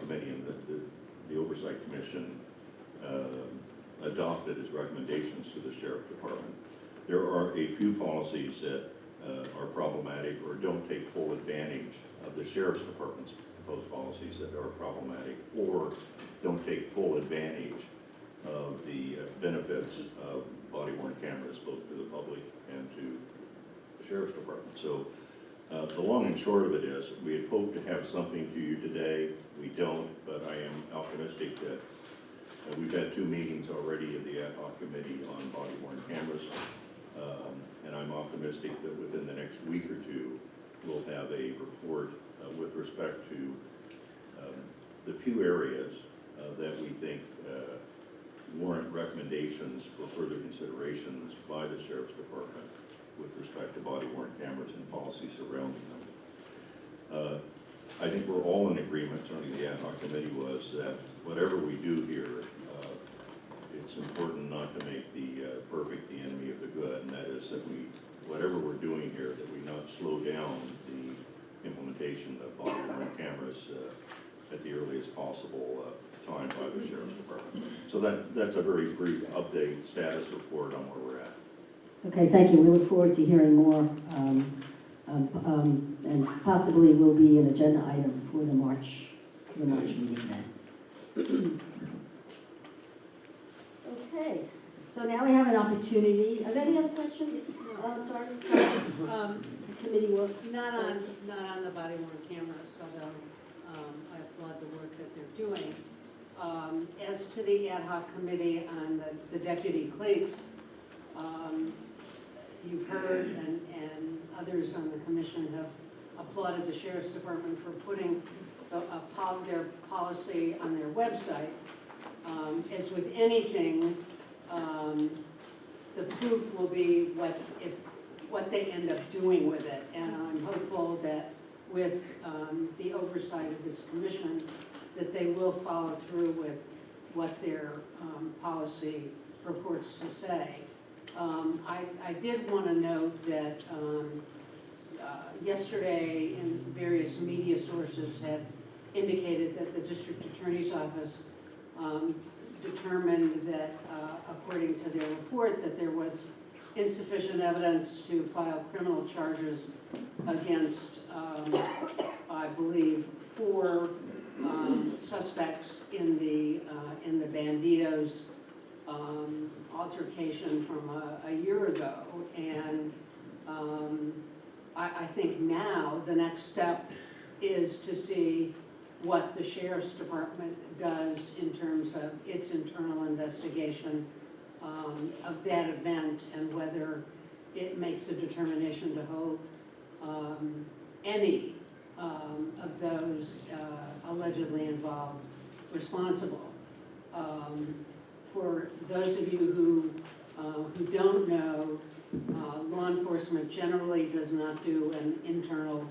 committee and the Oversight Commission adopted as recommendations to the Sheriff's Department. There are a few policies that are problematic or don't take full advantage of the Sheriff's Department's proposed policies that are problematic, or don't take full advantage of the benefits of body-worn cameras, both to the public and to the Sheriff's Department. So the long and short of it is, we had hoped to have something to you today. We don't, but I am optimistic that we've had 2 meetings already of the ad hoc committee on body-worn cameras, and I'm optimistic that within the next week or 2, we'll have a report with respect to the few areas that we think warrant recommendations for further considerations by the Sheriff's Department with respect to body-worn cameras and policies surrounding them. I think we're all in agreement, certainly the ad hoc committee was, that whatever we do here, it's important not to make the perfect the enemy of the good, and that is that whatever we're doing here, that we not slow down the implementation of body-worn cameras at the earliest possible time by the Sheriff's Department. So that's a very brief update, status report on where we're at. Okay, thank you. We look forward to hearing more, and possibly will be an agenda item for the March meeting then. Okay, so now we have an opportunity. Are there any other questions? Sorry, committee work. Not on the body-worn cameras, although I applaud the work that they're doing. As to the ad hoc committee on the deputy clerks, you've heard, and others on the commission have applauded the Sheriff's Department for putting their policy on their website. As with anything, the proof will be what they end up doing with it. And I'm hopeful that with the oversight of this commission, that they will follow through with what their policy purports to say. I did want to note that yesterday, in various media sources had indicated that the district attorney's office determined that, according to their report, that there was insufficient evidence to file criminal charges against, I believe, 4 suspects in the Bandidos altercation from a year ago. And I think now the next step is to see what the Sheriff's Department does in terms of its internal investigation of that event, and whether it makes a determination to hold any of those allegedly involved responsible. For those of you who don't know, law enforcement generally does not do an internal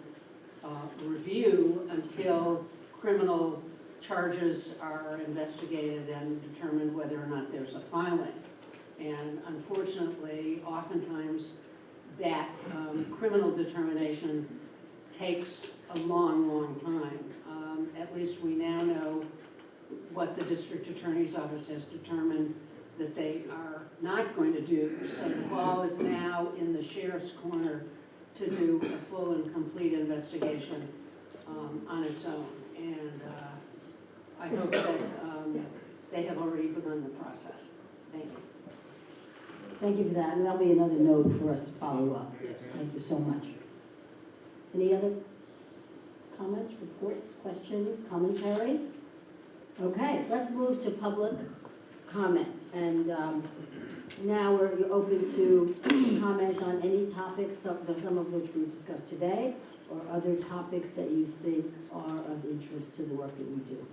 review until criminal charges are investigated and determined whether or not there's a filing. And unfortunately, oftentimes that criminal determination takes a long, long time. At least we now know what the district attorney's office has determined that they are not going to do. So the ball is now in the sheriff's corner to do a full and complete investigation on its own. And I hope that they have already begun the process. Thank you. Thank you for that, and that'll be another note for us to follow up. Yes. Thank you so much. Any other comments, reports, questions, commentary? Okay, let's move to public comment. And now we're open to comment on any topics, some of which we discussed today, or other topics that you think are of interest to the work that we do.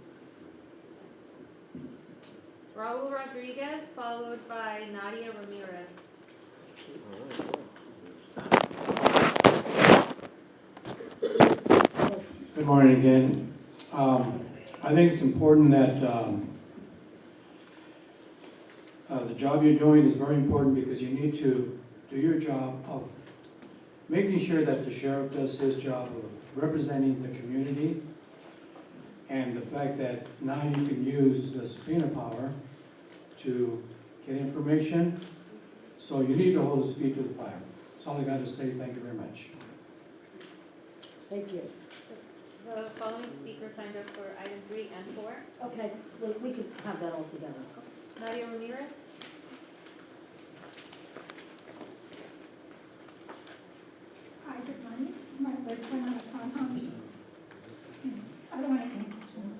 Raul Rodriguez, followed by Nadia Ramirez. Good morning again. I think it's important that the job you're doing is very important, because you need to do your job of making sure that the sheriff does his job of representing the community and the fact that now you can use the subpoena power to get information, so you need to hold his feet to the fire. That's all I got to say. Thank you very much. Thank you. The following speakers signed up for item 3 and 4. Okay, we could have that all together. Nadia Ramirez. Hi, good morning. It's my first time on the phone. I don't want to get emotional,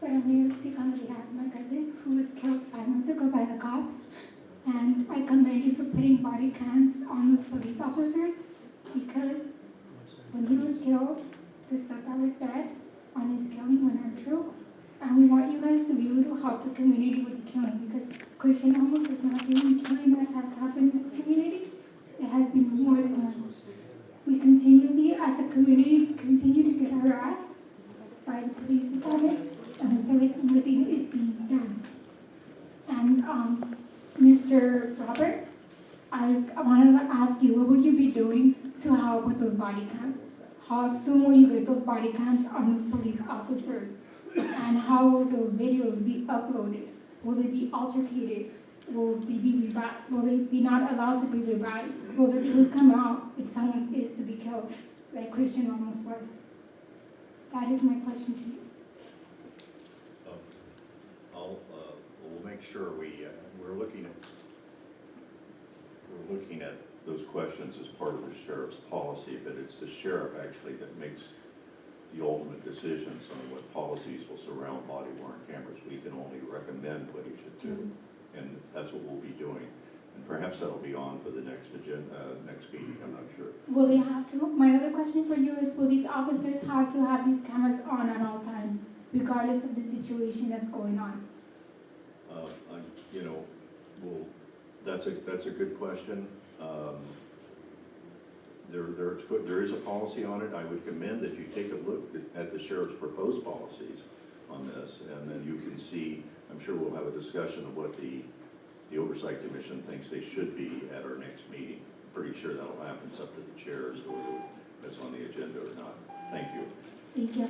but I'm here to speak on behalf of my cousin who was killed 5 months ago by the cops. And I commend you for putting body cams on those police officers, because when he was killed, the stuff that was said on his killing were not true. And we want you guys to be able to help the community with the killing, because Christian Ramos is not the only killing that has happened in this community. It has been more than once. We continually, as a community, continue to get harassed by the police department, and we feel like nothing is being done. And Mr. Robert, I wanted to ask you, what will you be doing to help with those body cams? How soon will you get those body cams on those police officers? And how will those videos be uploaded? Will they be altercated? Will they be revised? Will they be not allowed to be revised? Will the truth come out if someone is to be killed, like Christian Ramos was? That is my question to you. We'll make sure we're looking at those questions as part of the sheriff's policy, but it's the sheriff actually that makes the ultimate decisions on what policies will surround body-worn cameras. We can only recommend what he should do, and that's what we'll be doing. And perhaps that'll be on for the next next meeting, I'm not sure. Will they have to? My other question for you is, will these officers have to have these cameras on at all times, regardless of the situation that's going on? That's a good question. There is a policy on it. I would commend that you take a look at the sheriff's proposed policies on this, and then you can see, I'm sure we'll have a discussion of what the Oversight Commission thinks they should be at our next meeting. I'm pretty sure that'll happen. It's up to the chairs whether that's on the agenda or not. Thank you. Thank you.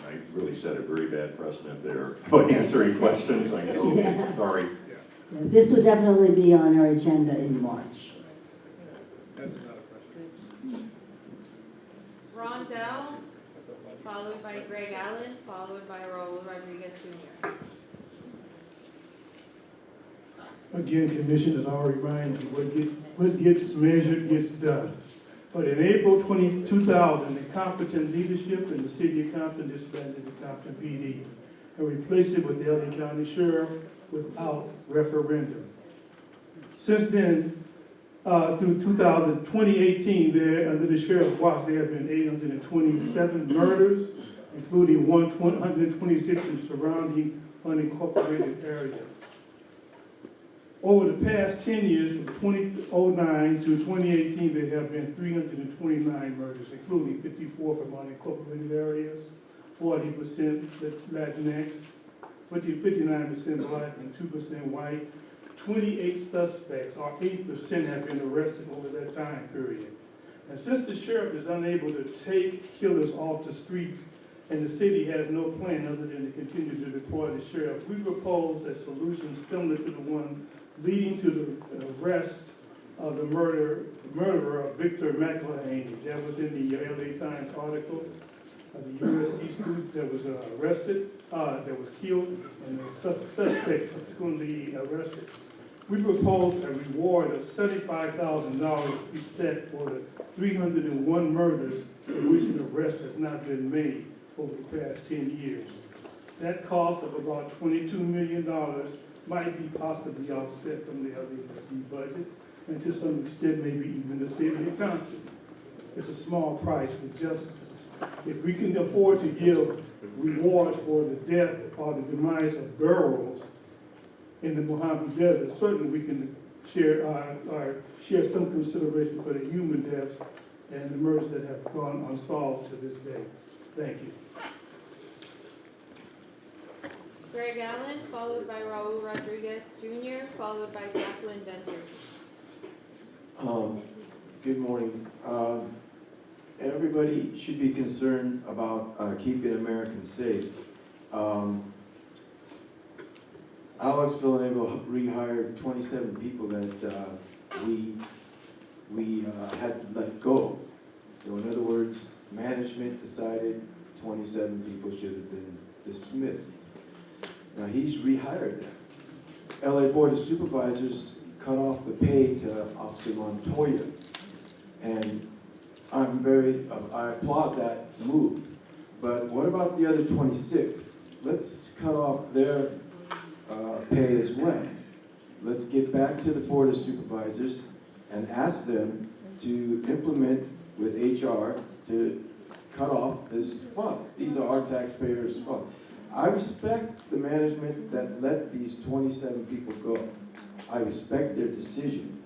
I really set a very bad precedent there by answering questions. I know. Yeah. Sorry. This would definitely be on our agenda in March. Ron Dow, followed by Greg Allen, followed by Raul Rodriguez Jr. Again, Commissioners, I'll remind you, what gets measured gets done. But in April 2000, the competent leadership in the city of Compton disbanded the Compton PD and replaced it with the LA County Sheriff without referendum. Since then, through 2018, there, under the Sheriff's watch, there have been 827 murders, including 126 in surrounding unincorporated areas. Over the past 10 years, from 2009 to 2018, there have been 329 murders, including 54 from unincorporated areas, 40% Latinx, 59% Black, and 2% white. 28 suspects, or 8%, have been arrested over that time period. And since the sheriff is unable to take killers off the street, and the city has no plan other than to continue to deploy the sheriff, we propose a solution similar to the one leading to the arrest of the murderer of Victor McElhaney. That was in the LA Times article of the USC student that was arrested, that was killed, and the suspect subsequently arrested. We propose a reward of $75,000 be set for the 301 murders in which an arrest has not been made over the past 10 years. That cost of about $22 million might be possibly offset from the LAPD budget, and to some extent maybe even the city of Compton. It's a small price for justice. If we can afford to give rewards for the death or the demise of girls in the Mojave Desert, certainly we can share some consideration for the human deaths and the murders that have gone unsolved to this day. Thank you. Greg Allen, followed by Raul Rodriguez Jr., followed by Jacqueline Venters. Good morning. everybody should be concerned about keeping Americans safe. Alex Villanueva rehired 27 people that we had let go. So in other words, management decided 27 people should have been dismissed. Now he's rehired them. LA Board of Supervisors cut off the pay to Officer Montoya. And I applaud that move. But what about the other 26? Let's cut off their pay as well. Let's get back to the Board of Supervisors and ask them to implement with HR to cut off this funds. These are our taxpayers' funds. I respect the management that let these 27 people go. I respect their decision.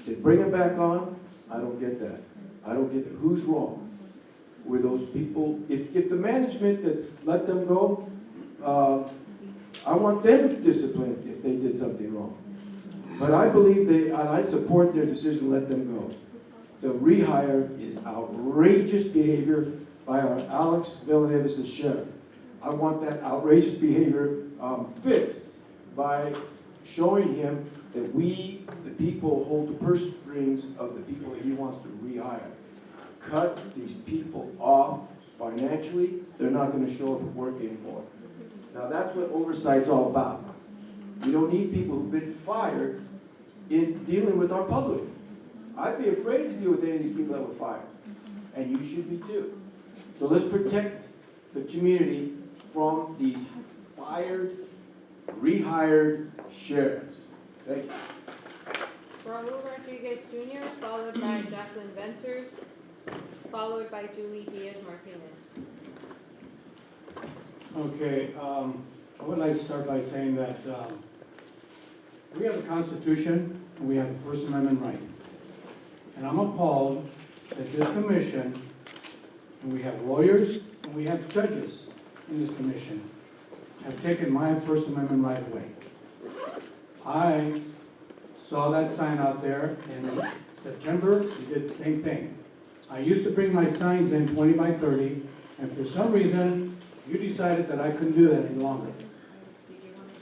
To bring them back on, I don't get that. I don't get that. Who's wrong? Were those people, if the management that's let them go, I want them disciplined if they did something wrong. But I believe and I support their decision to let them go. The rehire is outrageous behavior by our Alex Villanueva as sheriff. I want that outrageous behavior fixed by showing him that we, the people, hold the purse strings of the people he wants to rehire. Cut these people off financially. They're not going to show up at work anymore. Now that's what oversight's all about. We don't need people who've been fired in dealing with our public. I'd be afraid to deal with any of these people that were fired. And you should be too. So let's protect the community from these fired, rehired sheriffs. Thank you. Raul Rodriguez Jr., followed by Jacqueline Venters, followed by Julie Diaz-Martinez. Okay, I would like to start by saying that we have a Constitution and we have a First Amendment right. And I'm appalled that this commission, and we have lawyers and we have judges in this commission, have taken my First Amendment right away. I saw that sign out there in September, we did the same thing. I used to bring my signs in 20 by 30, and for some reason, you decided that I couldn't do that any longer.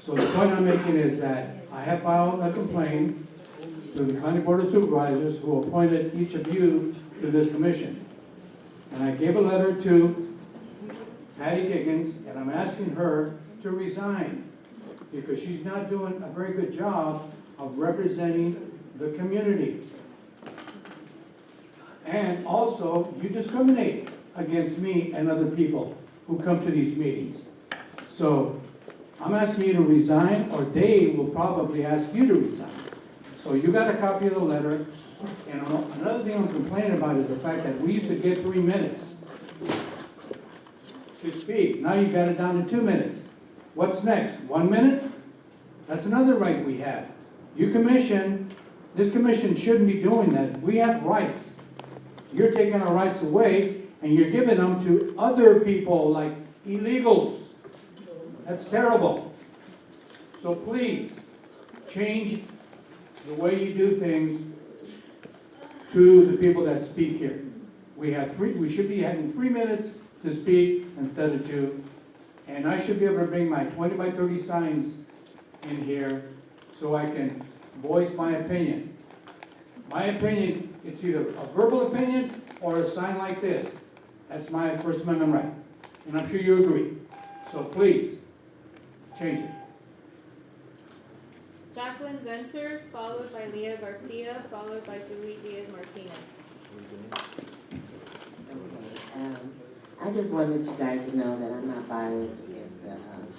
So the point I'm making is that I have filed a complaint to the County Board of Supervisors who appointed each of you to this commission. And I gave a letter to Patty Giggins, and I'm asking her to resign because she's not doing a very good job of representing the community. And also, you discriminate against me and other people who come to these meetings. So I'm asking you to resign, or they will probably ask you to resign. So you got a copy of the letter. And another thing I'm complaining about is the fact that we used to get 3 minutes to speak. Now you got it down to 2 minutes. What's next? 1 minute? That's another right we have. This commission shouldn't be doing that. We have rights. You're taking our rights away, and you're giving them to other people like illegals. That's terrible. So please, change the way you do things to the people that speak here. We should be having 3 minutes to speak instead of 2. And I should be able to bring my 20 by 30 signs in here so I can voice my opinion. My opinion, it's either a verbal opinion or a sign like this. That's my First Amendment right. And I'm sure you agree. So please, change it. Jacqueline Venters, followed by Leah Garcia, followed by Julie Diaz-Martinez. I just wanted you guys to know that I'm not biased against the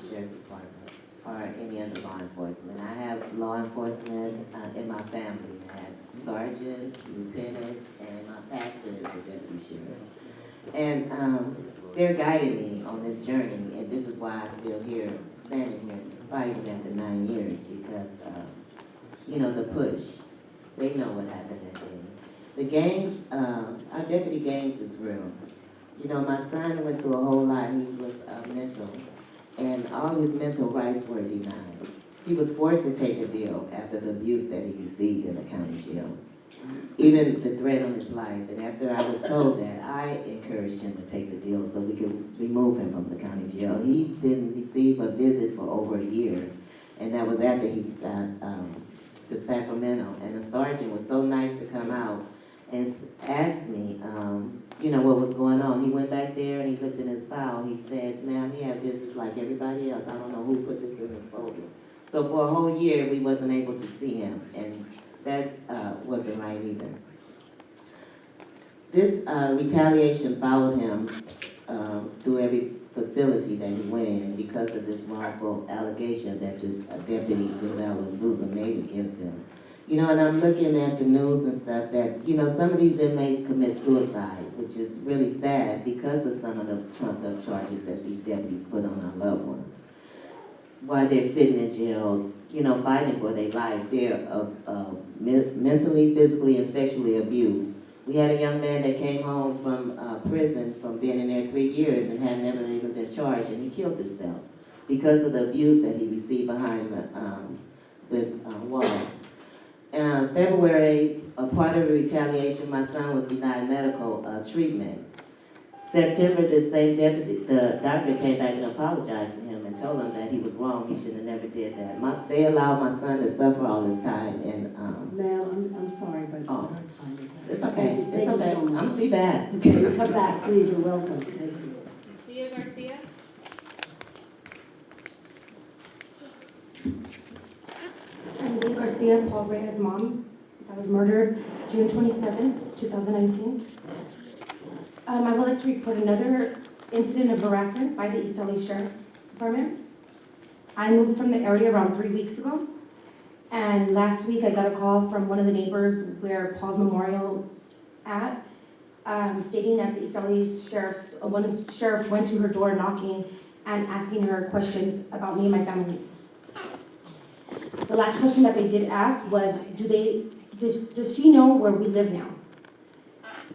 sheriff department or any other law enforcement. I have law enforcement in my family. I have sergeants, lieutenants, and my pastor is a deputy sheriff. And they're guiding me on this journey, and this is why I'm still here, standing here, fighting after 9 years, because, the push. They know what happened that day. The gangs, our deputy gangs is real. My son went through a whole lot. He was mental, and all his mental rights were denied. He was forced to take a deal after the abuse that he received in the county jail. even the threat on his life. And after I was told that, I encouraged him to take the deal so we could remove him from the county jail. He didn't receive a visit for over a year, and that was after he got to Sacramento. And the sergeant was so nice to come out and asked me, what was going on. He went back there and he looked in his file. He said, ma'am, he had business like everybody else. I don't know who put this in his folder. So for a whole year, we wasn't able to see him, and that wasn't right either. This retaliation followed him through every facility that he went in because of this wrongful allegation that this Deputy Gonzalo Souza made against him. And I'm looking at the news and stuff that, some of these inmates commit suicide, which is really sad because of some of the trumped up charges that these deputies put on our loved ones. While they're sitting in jail, fighting for their life, they're mentally, physically, and sexually abused. We had a young man that came home from prison from being in there 3 years and had never even been charged, and he killed himself because of the abuse that he received behind the walls. February, a part of the retaliation, my son was denied medical treatment. September, the same deputy, the doctor came back and apologized to him and told him that he was wrong. He should have never did that. They allowed my son to suffer all this time, and Ma'am, I'm sorry, but our time is up. it's okay. Thank It's you okay. so much. I'm gonna be back. Okay, come back, please, you're welcome. Thank you. Leah Garcia? I'm Leah Garcia, Paul Reyes' mom. I was murdered June 27, 2019. I would like to report another incident of harassment by the East LA Sheriff's Department. I moved from the area around 3 weeks ago, and last week I got a call from one of the neighbors where Paul's memorial at, stating that the East LA sheriff went to her door knocking and asking her questions about me and my family. The last question that they did ask was, does she know where we live now?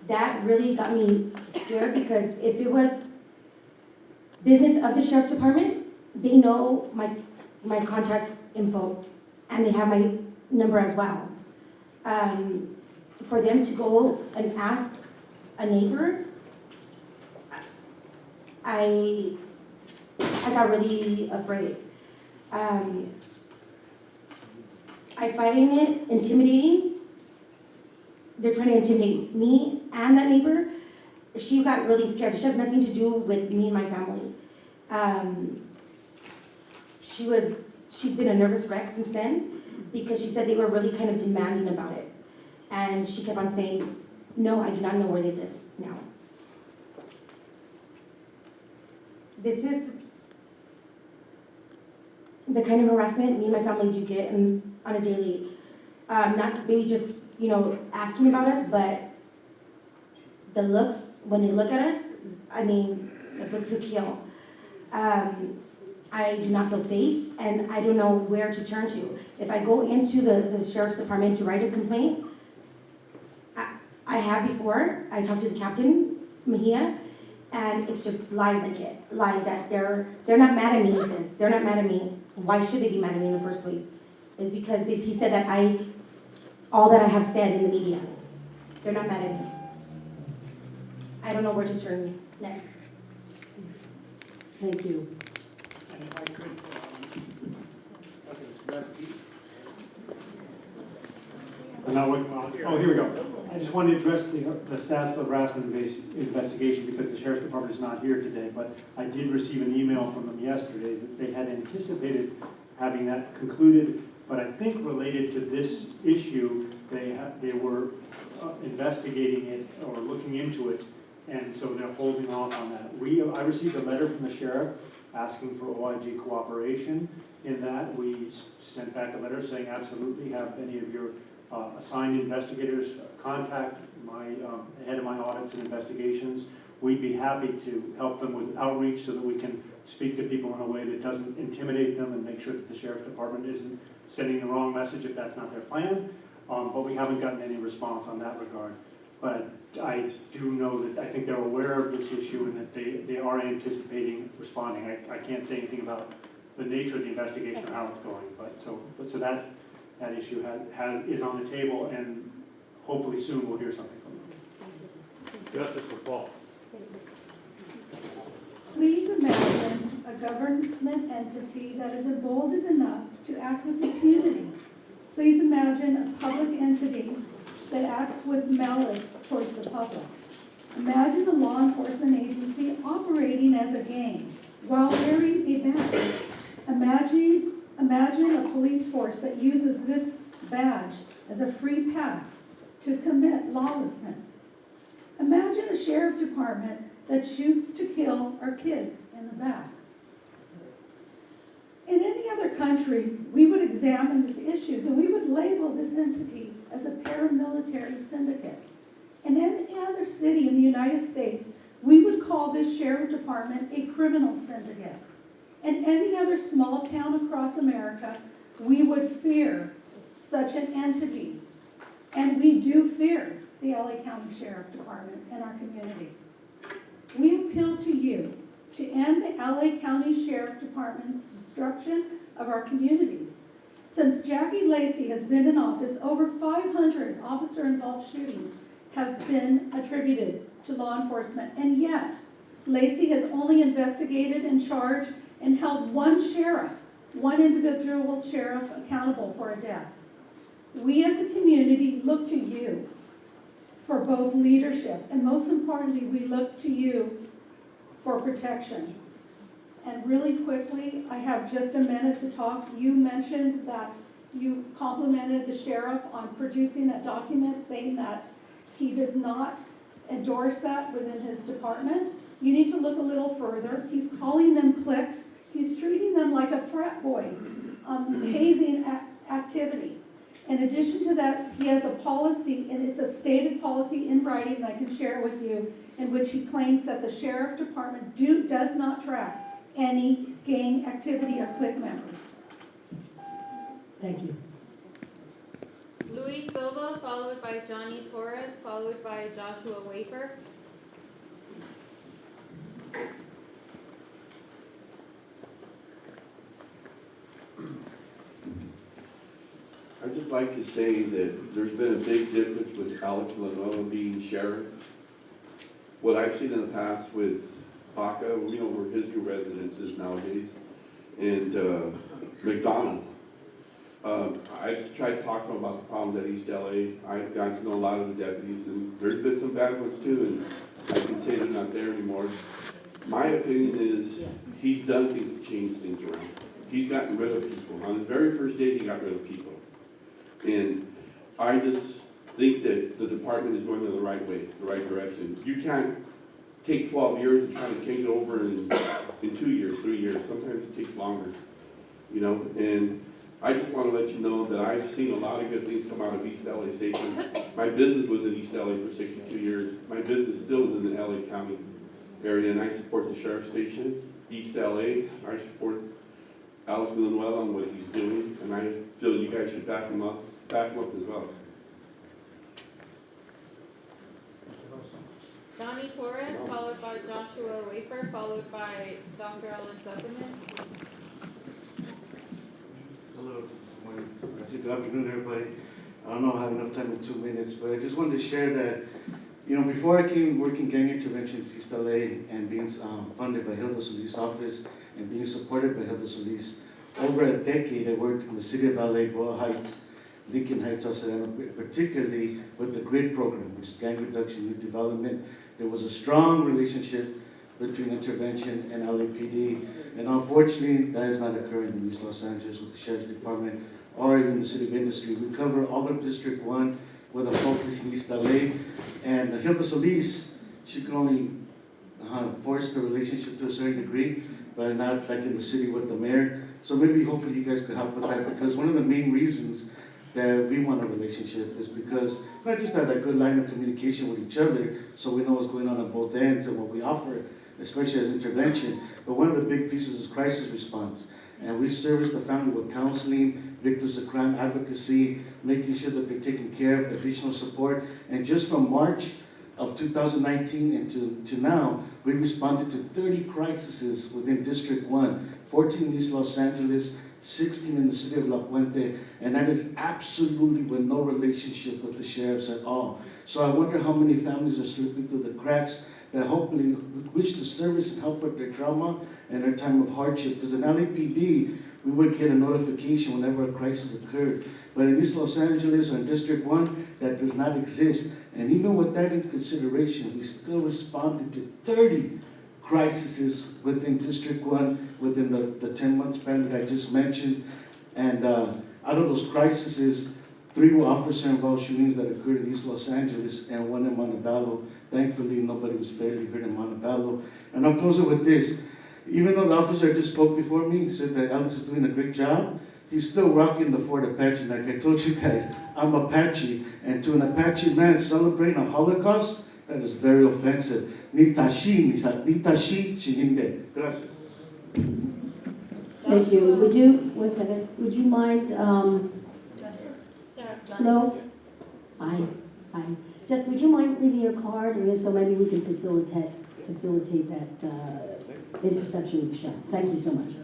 That really got me scared because if it was business of the sheriff's department, they know my contact info and they have my number as well. For them to go and ask a neighbor, I got really afraid. I find it intimidating. They're trying to intimidate me and that neighbor. She got really scared. She has nothing to do with me and my family. She's been a nervous wreck since then because she said they were really kind of demanding about it. And she kept on saying, no, I do not know where they live now. This is the kind of harassment me and my family do get on a daily. Not maybe just, asking about us, but the looks, when they look at us, it looks to kill. I do not feel safe, and I don't know where to turn to. If I go into the sheriff's department to write a complaint, I have before, I talked to the captain, Mejia, and it's just lies I get. Lies that they're not mad at me, he says. They're not mad at me. Why should they be mad at me in the first place? It's because he said that all that I have said in the media. They're not mad at me. I don't know where to turn next. Thank you. And if I could, address here we go. I just wanted to address the status of the harassment investigation because the Sheriff's Department is not here today, but I did receive an email from them yesterday that they had anticipated having that concluded, but I think related to this issue, they were investigating it or looking into it, and so they're holding off on that. I received a letter from the sheriff asking for OIG cooperation in that. We sent back a letter saying absolutely have any of your assigned investigators contact my head of my audits and investigations. We'd be happy to help them with outreach so that we can speak to people in a way that doesn't intimidate them and make sure that the Sheriff's Department isn't sending the wrong message if that's not their plan. But we haven't gotten any response on that regard. But I do know that I think they're aware of this issue and that they are anticipating responding. I can't say anything about the nature of the investigation or how it's going, but so that issue is on the table, and hopefully soon we'll hear something from them. Justice for Paul. Please imagine a government entity that is emboldened enough to act with impunity. Please imagine a public entity that acts with malice towards the public. Imagine a law enforcement agency operating as a gang while wearing a badge. Imagine a police force that uses this badge as a free pass to commit lawlessness. Imagine a sheriff department that shoots to kill our kids in the back. In any other country, we would examine these issues and we would label this entity as a paramilitary syndicate. In any other city in the United States, we would call this sheriff department a criminal syndicate. In any other small town across America, we would fear such an entity. And we do fear the LA County Sheriff Department and our community. We appeal to you to end the LA County Sheriff Department's destruction of our communities. Since Jackie Lacey has been in office, over 500 officer-involved shootings have been attributed to law enforcement, and yet Lacey has only investigated and charged and held one individual sheriff accountable for a death. We as a community look to you for both leadership and most importantly, we look to you for protection. And really quickly, I have just a minute to talk. You mentioned that you complimented the sheriff on producing that document saying that he does not endorse that within his department. You need to look a little further. He's calling them cliques. He's treating them like a frat boy, hazing activity. In addition to that, he has a policy, and it's a stated policy in writing, and I can share it with you, in which he claims that the sheriff department does not track any gang activity or clique members. Thank you. Luis Silva, followed by Johnny Torres, followed by Joshua Wafer. I'd just like to say that there's been a big difference with Alex Lanoa being sheriff. What I've seen in the past with Baca, we know where his new residence is nowadays, and McDonald. I tried to talk to him about the problems at East LA. I've gotten to know a lot of the deputies, and there's been some bad ones too, and I can say they're not there anymore. My opinion is he's done things to change things around. He's gotten rid of people. On the very first day, he got rid of people. And I just think that the department is going in the right way, the right direction. You can't take 12 years and try to change it over in 2 years, 3 years. Sometimes it takes longer, you know. And I just want to let you know that I've seen a lot of good things come out of East LA Station. My business was in East LA for 62 years. My business still is in the LA County area, and I support the Sheriff's Station, East LA. I support Alex Villanueva on what he's doing, and I feel you guys should back him up as well. Johnny Torres, followed by Joshua Wafer, followed by Dr. Alan Zuckerman. Hello, good afternoon, everybody. I don't know if I have enough time in 2 minutes, but I just wanted to share that, you know, before I came working gang interventions East LA and being funded by Hilda Solis' office and being supported by Hilda Solis, over a decade I worked in the city of LA, Boyle Heights, Lincoln Heights, El Sereno, particularly with the GRID program, which is Gang Reduction Youth Development. There was a strong relationship between intervention and LAPD, and unfortunately that is not occurring in East Los Angeles with the Sheriff's Department or even the City of Industry. We cover all of District 1 with a focus in East LA, and Hilda Solis, she can only force the relationship to a certain degree, but not like in the city with the mayor. So maybe hopefully you guys could help with that, because one of the main reasons that we want a relationship is because not just have that good line of communication with each other so we know what's going on both ends and what we offer, especially as intervention, but one of the big pieces is crisis response. And we service the family with counseling, victims of crime advocacy, making sure that they're taken care of, additional support. And just from March of 2019 and to now, we responded to 30 crises within District 1, 14 in East Los Angeles, 16 in the city of La Puente, and that is absolutely with no relationship with the sheriffs at all. So I wonder how many families are slipping through the cracks that hopefully wish to service and help with their trauma and their time of hardship. Because in LAPD, we would get a notification whenever a crisis occurred. But in East Los Angeles or in District 1, that does not exist. And even with that in consideration, we still responded to 30 crises within District 1 within the 10-month span that I just mentioned. And out of those crises, 3 were officer-involved shootings that occurred in East Los Angeles and 1 in Montebello. Thankfully, nobody was fatally hurt in Montebello. And I'll close it with this. Even though the officer just spoke before me, said that Alex is doing a great job, he's still rocking the Ford Apache. Like I told you guys, I'm Apache. And to an Apache man celebrating a Holocaust, that is very offensive. Nitashi, shihinde. Gracias. Thank you. Would you, one second, would you mind, Sarah, no? Fine, fine. Just, would you mind leaving your card, or so maybe we can facilitate that intersection with the sheriff? Thank you so much.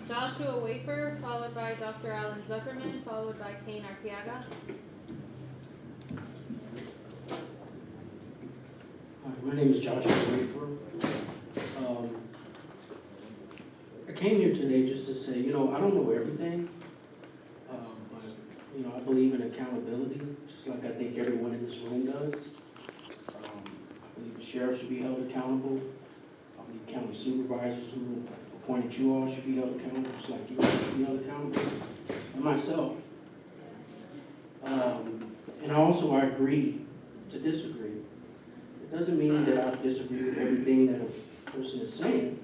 Joshua Wafer, followed by Dr. Alan Zuckerman, followed by Kane Arteaga. Hi, my name is Joshua Wafer. I came here today just to say, I don't know everything, but, I believe in accountability, just like I think everyone in this room does. I believe the sheriff should be held accountable. I believe county supervisors who appointed you all should be held accountable, just like you all should be held accountable, and myself. And I agree to disagree. It doesn't mean that I disagree with everything that a person is saying,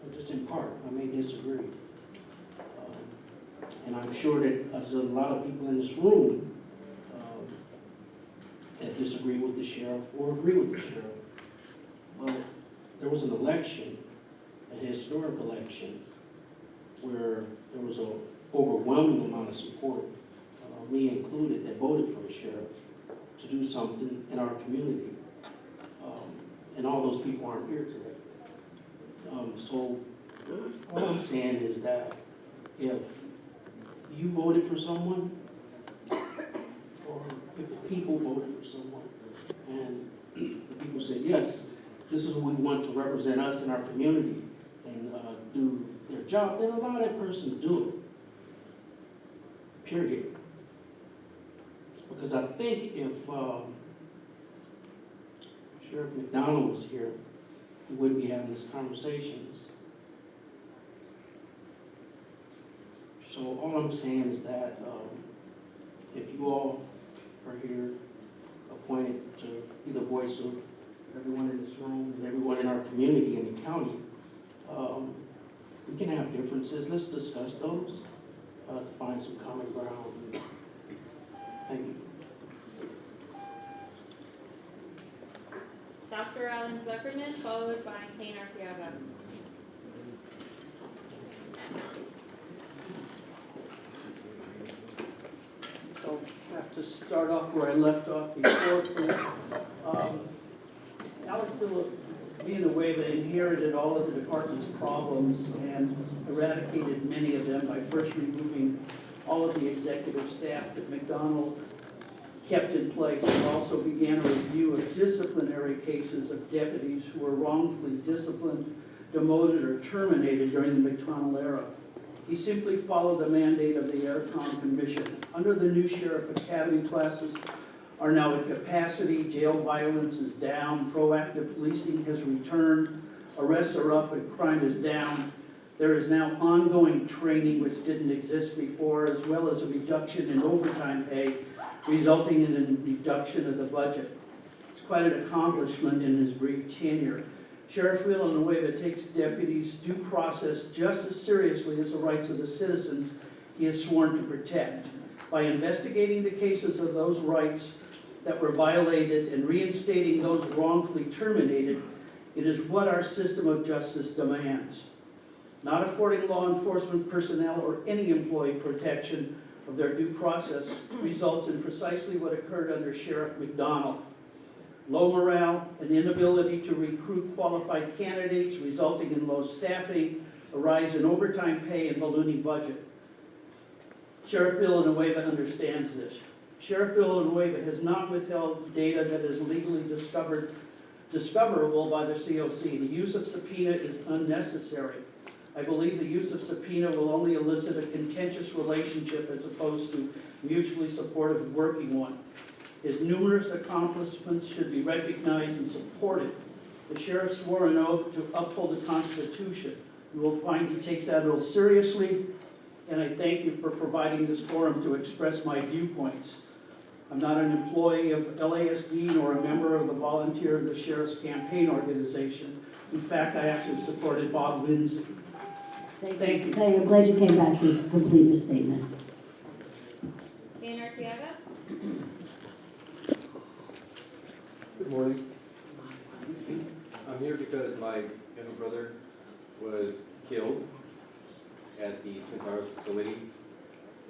but just in part, I may disagree. And I'm sure that there's a lot of people in this room that disagree with the sheriff or agree with the sheriff. But there was an election, a historic election, where there was an overwhelming amount of support, me included, that voted for the sheriff to do something in our community. And all those people aren't here today. So all I'm saying is that if you voted for someone, or if the people voted for someone, and the people said, yes, this is who we want to represent us in our community and do their job, then allow that person to do it. Period. Because I think if Sheriff McDonald was here, we wouldn't be having these conversations. So all I'm saying is that if you all are here appointed to be the voice of everyone in this room and everyone in our community and the county, we can have differences. Let's discuss those to find some common ground. Thank you. Dr. Alan Zuckerman, followed by Kane Arteaga. I'll have to start off where I left off before. Alexville, being the way they inherited all of the department's problems and eradicated many of them by first removing all of the executive staff that McDonald kept in place, and also began a review of disciplinary cases of deputies who were wrongfully disciplined, demoted, or terminated during the McDonald era. He simply followed the mandate of the AirCom Commission. Under the new Sheriff Academy classes are now at capacity, jail violence is down, proactive policing has returned, arrests are up and crime is down. There is now ongoing training which didn't exist before, as well as a reduction in overtime pay, resulting in a reduction of the budget. It's quite an accomplishment in his brief tenure. Sheriff Villanueva takes deputies' due process just as seriously as the rights of the citizens he is sworn to protect. By investigating the cases of those rights that were violated and reinstating those wrongfully terminated, it is what our system of justice demands. Not affording law enforcement personnel or any employee protection of their due process results in precisely what occurred under Sheriff McDonald. low morale, an inability to recruit qualified candidates resulting in low staffing, a rise in overtime pay, and ballooning budget. Sheriff Villanueva understands this. Sheriff Villanueva has not withheld data that is legally discoverable by the COC. The use of subpoena is unnecessary. I believe the use of subpoena will only elicit a contentious relationship as opposed to mutually supportive working one. His numerous accomplishments should be recognized and supported. The sheriff swore an oath to uphold the Constitution. You will find he takes that oath seriously, and I thank you for providing this forum to express my viewpoints. I'm not an employee of LASD nor a member of the volunteer of the Sheriff's Campaign Organization. In fact, I actually supported Bob Lindsay. Thank you. I'm glad you came back to complete your statement. Ian Arteaga? Good morning. I'm here because my younger brother was killed at the Twin Towers facility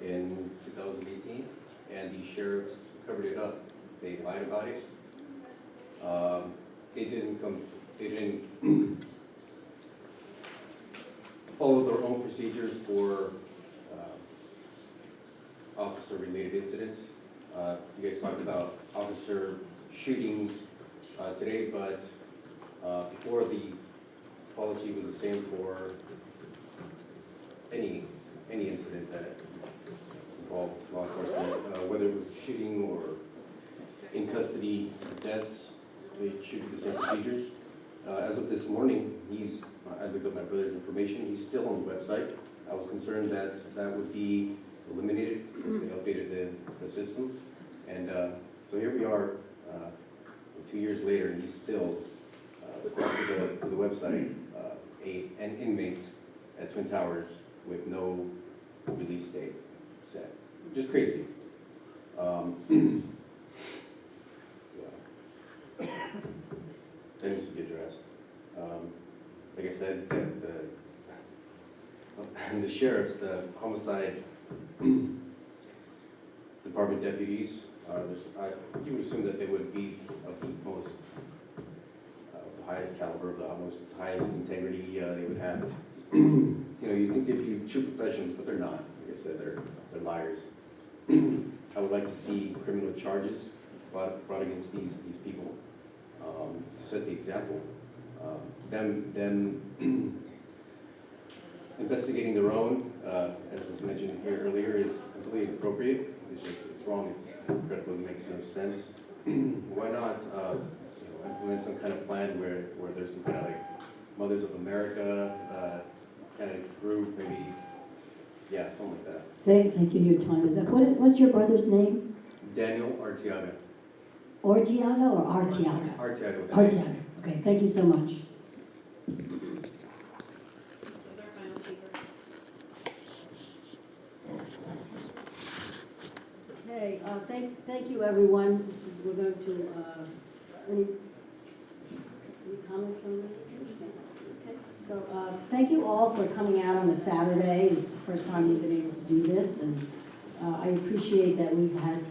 in 2018, and the sheriffs covered it up. They lied about it. They didn't follow their own procedures for officer-related incidents. You guys talked about officer shootings today, but before the policy was the same for any incident that involved law enforcement, whether it was shooting or in custody deaths, they should be the same procedures. As of this morning, I looked up my brother's information, he's still on the website. I was concerned that that would be eliminated since they updated the system. And so here we are, 2 years later, and he's still, according to the website, an inmate at Twin Towers with no release date set. Just crazy. That needs to be addressed. Like I said, the sheriffs, the homicide department deputies, you would assume that they would be of the most, the highest caliber, the most highest integrity they would have. You know, you think they'd be true professionals, but they're not. Like I said, they're liars. I would like to see criminal charges brought against these people to set the example. Them investigating their own, as was mentioned here earlier, is completely inappropriate. It's wrong. It's incredible. It makes no sense. Why not implement some kind of plan where there's some kind of like Mothers of America kind of group, maybe, yeah, something like that. Thank you. Your time is up. What's your brother's name? Daniel Arteaga. Ortiaga or Arteaga? Arteaga. Arteaga. Okay. Thank you so much. Okay, thank you, everyone. We're going to, any comments from me? Okay, so thank you all for coming out on a Saturday. It's the first time we've been able to do this, and I appreciate that we've had